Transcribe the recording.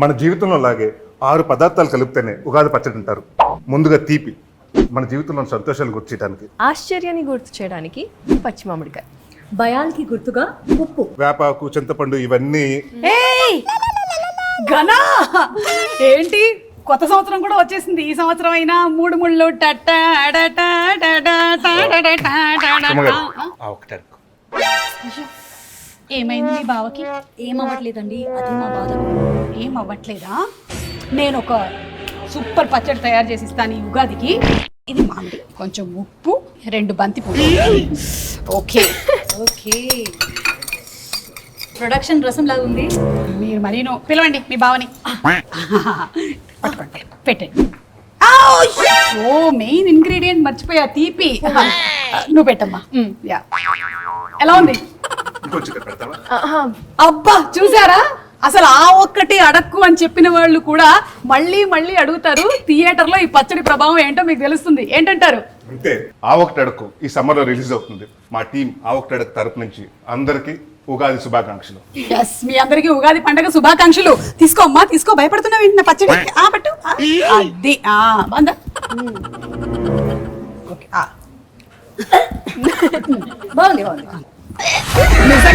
మన జీవితంలో లాగే 6 పదార్థాలు కలిపితేనే ఉగాది పచ్చడి అంటారు. ముందుగా తీపి, మన జీవితంలో సంతోషాలు గుర్తించడానికి. ఆశ్చర్యాన్ని గుర్తు చేయడానికి పచ్చి మామిడికాయ. భయానికి గుర్తుగా ఉప్పు. వేపాకు, చింతపండు ఇవన్నీ. ఘనా ఏంటి కొత్త సంవత్సరం కూడా వచ్చేసింది. ఈ సంవత్సరం అయినా 3 ముళ్ళు ఒకటి అడుగు. ఏమైంది మీ బావకి? ఏమవ్వట్లేదండి, అది మా బాధ. ఏం అవ్వట్లేదా? నేను ఒక సూపర్ పచ్చడి తయారు చేసి ఇస్తాను ఈ ఉగాదికి. ఇది మామిడి, కొంచెం ఉప్పు, 2 బంతి పువ్వులు. ఓకే ఓకే, ప్రొడక్షన్ రసం లాగా ఉంది. మీరు మరీను పిలవండి మీ బావని. పట్టుకోండి, పెట్టండి. ఓ మెయిన్ ఇంగ్రీడియంట్ మర్చిపోయా, తీపి. నువ్వు పెట్టమ్మా. యా, ఎలా ఉంది? ఇంకొంచెం ఇక్కడ పెడతావా? అబ్బా చూసారా, అసలు ఆ ఒక్కటి అడక్కు అని చెప్పిన వాళ్ళు కూడా మళ్ళీ మళ్ళీ అడుగుతారు. థియేటర్ లో ఈ పచ్చడి ప్రభావం ఏంటో మీకు తెలుస్తుంది. ఏంటంటారు? అంతే. ఆ ఒకటి అడుగు ఈ సమ్మర్ లో రిలీజ్ అవుతుంది. మా టీం ఆ ఒకటి అడుగు తరపు నుంచి అందరికి ఉగాది శుభాకాంక్షలు. ఎస్, మీ అందరికి ఉగాది పండగ శుభాకాంక్షలు. తీసుకో అమ్మా, తీసుకో. భయపడుతున్నావు ఏంటి నా పచ్చడి? పట్టు. అది బంద. ఓకే, బాగుంది బాగుంది. నిజంగా